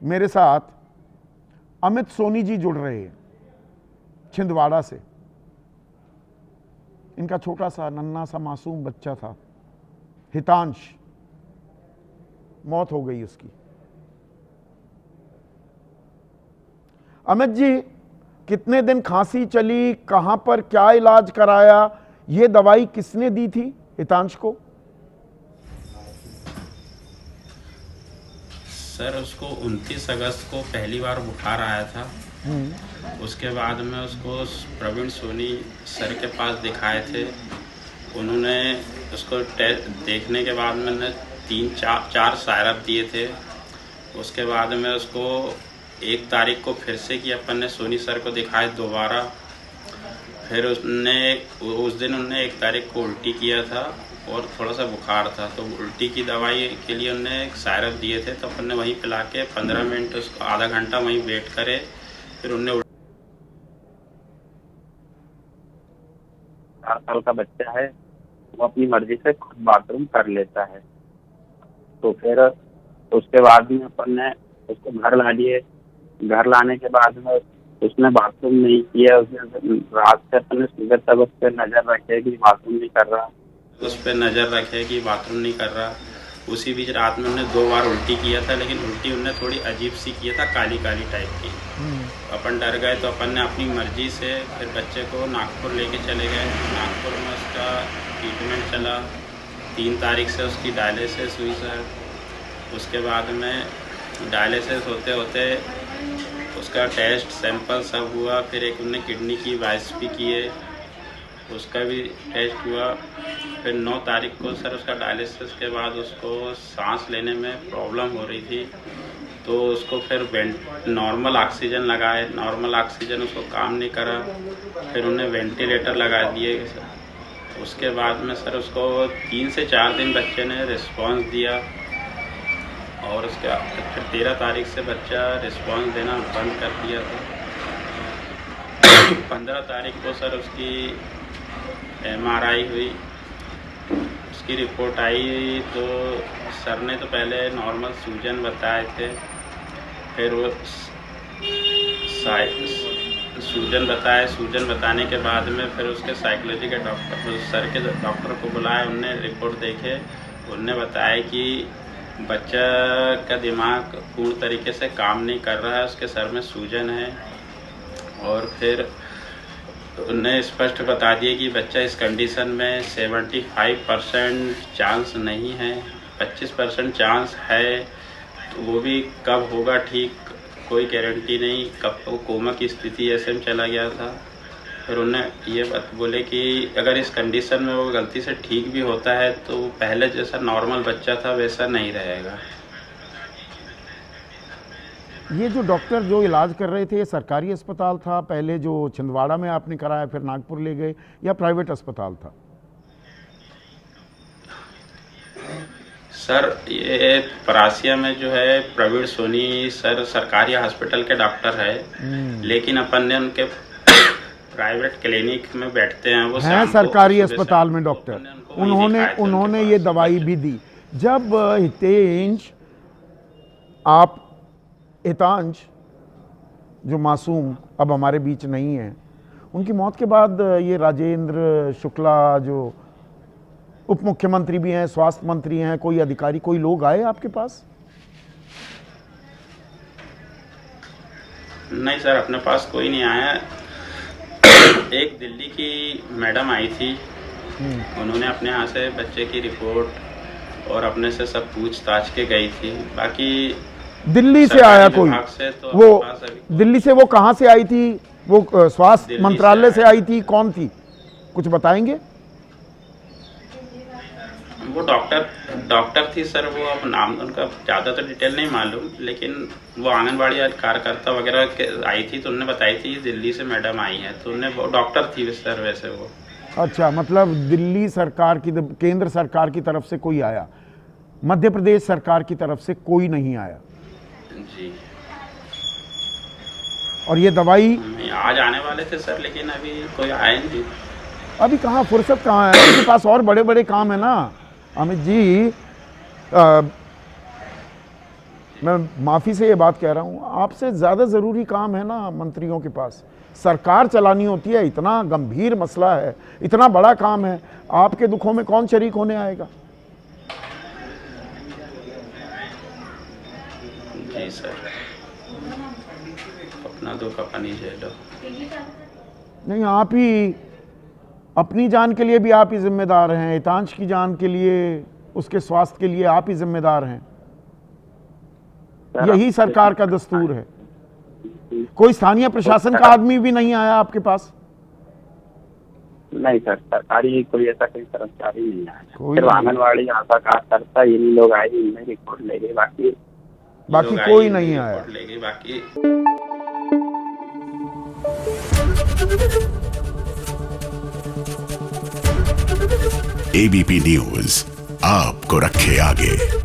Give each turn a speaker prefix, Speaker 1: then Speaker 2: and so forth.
Speaker 1: मेरे साथ अमित सोनी जी जुड़ रहे हैं छिंदवाड़ा से। इनका छोटा सा नन्हा सा मासूम बच्चा था हितांश, मौत हो गई उसकी। अमित जी, कितने दिन खांसी चली, कहां पर क्या इलाज कराया, ये दवाई किसने दी थी हितांश को?
Speaker 2: सर उसको 29 अगस्त को पहली बार बुखार आया था। उसके बाद में उसको प्रवीण सोनी सर के पास दिखाए थे। उन्होंने उसको देखने के बाद मैंने 3-4 सायरप दिए थे। उसके बाद में उसको 1 तारीख को फिर से कि अपन ने सोनी सर को दिखाए दोबारा। फिर उस दिन उनने 1 तारीख को उल्टी किया था और थोड़ा सा बुखार था, तो उल्टी की दवाई के लिए उन्होंने एक सायरप दिए थे। तो अपन ने वहीं पिला के 15 मिनट उसको आधा घंटा वहीं वेट करे। फिर उन्हें
Speaker 3: 4 साल का बच्चा है, वो अपनी मर्जी से खुद बाथरूम कर लेता है। तो फिर उसके बाद में अपन ने उसको घर ला लिए। घर लाने के बाद में उसने बाथरूम नहीं किया। उसने रात से अपने सुबह तक उस पर नजर रखे कि बाथरूम नहीं कर रहा,
Speaker 2: उस पर नज़र रखे कि बाथरूम नहीं कर रहा। उसी बीच रात में उन्हें 2 बार उल्टी किया था, लेकिन उल्टी उन्हें थोड़ी अजीब सी किया था, काली काली टाइप की। अपन डर गए तो अपन ने अपनी मर्जी से फिर बच्चे को नागपुर लेके चले गए। नागपुर में उसका ट्रीटमेंट चला। 3 तारीख से उसकी डायलिसिस हुई सर। उसके बाद में डायलिसिस होते होते उसका टेस्ट सैंपल सब हुआ। फिर एक उन्हें किडनी की बायोप्सी किए, उसका भी टेस्ट हुआ। फिर 9 तारीख को सर उसका डायलिसिस के बाद उसको सांस लेने में प्रॉब्लम हो रही थी, तो उसको फिर नॉर्मल ऑक्सीजन लगाए। नॉर्मल ऑक्सीजन उसको काम नहीं करा, फिर उन्हें वेंटिलेटर लगा दिए। उसके बाद में सर उसको 3 से 4 दिन बच्चे ने रिस्पांस दिया और उसके फिर 13 तारीख से बच्चा रिस्पांस देना बंद कर दिया था। 15 तारीख को सर उसकी MRI हुई, उसकी रिपोर्ट आई तो सर ने तो पहले नॉर्मल सूजन बताए थे। फिर वो सूजन बताने के बाद में फिर उसके साइकोलॉजी के डॉक्टर, सर के डॉक्टर को बुलाया। उनने रिपोर्ट देखे, उनने बताया कि बच्चा का दिमाग पूर्ण तरीके से काम नहीं कर रहा है, उसके सर में सूजन है। और फिर उन्हें स्पष्ट बता दिया कि बच्चा इस कंडीशन में 75% चांस नहीं है, 25% चांस है, तो वो भी कब होगा ठीक कोई गारंटी नहीं। कब वो कोमा की स्थिति ऐसे में चला गया था। फिर उन्हें ये बात बोले कि अगर इस कंडीशन में वो गलती से ठीक भी होता है तो पहले जैसा नॉर्मल बच्चा था वैसा नहीं रहेगा।
Speaker 1: ये जो डॉक्टर जो इलाज कर रहे थे, ये सरकारी अस्पताल था पहले जो छिंदवाड़ा में आपने कराया, फिर नागपुर ले गए, या प्राइवेट अस्पताल था?
Speaker 2: सर ये परासिया में जो है प्रवीण सोनी सर सरकारी हॉस्पिटल के डॉक्टर है, लेकिन अपन ने उनके प्राइवेट क्लिनिक में बैठते हैं। वो
Speaker 1: हैं सरकारी अस्पताल में डॉक्टर। उन्होंने ये दवाई भी दी। जब हितांश जो मासूम अब हमारे बीच नहीं है, उनकी मौत के बाद ये राजेंद्र शुक्ला जो उप मुख्यमंत्री भी हैं, स्वास्थ्य मंत्री हैं, कोई अधिकारी, कोई लोग आए आपके पास?
Speaker 2: नहीं सर, अपने पास कोई नहीं आया। एक दिल्ली की मैडम आई थी, उन्होंने अपने यहाँ से बच्चे की रिपोर्ट और अपने से सब पूछताछ के गई थी। बाकी
Speaker 1: दिल्ली से आया कोई?
Speaker 2: से तो
Speaker 1: वो दिल्ली से वो कहाँ से आई थी? वो स्वास्थ्य मंत्रालय से आई थी? कौन थी, कुछ बताएंगे?
Speaker 2: वो डॉक्टर थी सर। वो अब नाम उनका ज़्यादा तो डिटेल नहीं मालूम, लेकिन वो आंगनबाड़ी कार्यकर्ता वगैरह आई थी, तो उन्होंने बताई थी दिल्ली से मैडम आई है, तो उन्हें वो डॉक्टर थी सर वैसे वो।
Speaker 1: अच्छा, मतलब दिल्ली सरकार की, केंद्र सरकार की तरफ से कोई आया, मध्य प्रदेश सरकार की तरफ से कोई नहीं आया
Speaker 2: जी।
Speaker 1: और ये दवाई
Speaker 2: आज आने वाले थे सर, लेकिन अभी कोई आए नहीं।
Speaker 1: अभी कहाँ, फुर्सत कहाँ है उनके पास, और बड़े बड़े काम है ना अमित जी। मैं माफ़ी से ये बात कह रहा हूँ, आपसे ज़्यादा ज़रूरी काम है ना मंत्रियों के पास। सरकार चलानी होती है, इतना गंभीर मसला है, इतना बड़ा काम है, आपके दुखों में कौन शरीक होने आएगा?
Speaker 2: जी सर, अपना दुख अपन ही झेलो।
Speaker 1: नहीं, आप ही अपनी जान के लिए भी आप ही जिम्मेदार हैं, हितांश की जान के लिए, उसके स्वास्थ्य के लिए आप ही जिम्मेदार हैं। यही सरकार का दस्तूर है। कोई स्थानीय प्रशासन का आदमी भी नहीं आया आपके पास?
Speaker 3: नहीं सर, सरकारी कोई ऐसा कोई कर्मचारी नहीं आया।
Speaker 1: कोई
Speaker 3: सिर्फ
Speaker 1: नहीं।
Speaker 3: आंगनबाड़ी आशा कार्यकर्ता यही लोग आए, इनमें रिपोर्ट ले गए, बाकी
Speaker 1: बाकी
Speaker 2: लोग
Speaker 1: कोई
Speaker 2: आए,
Speaker 1: नहीं
Speaker 2: रिपोर्ट
Speaker 1: आया।
Speaker 2: ले गए, बाकी
Speaker 4: एबीपी न्यूज आपको रखे आगे।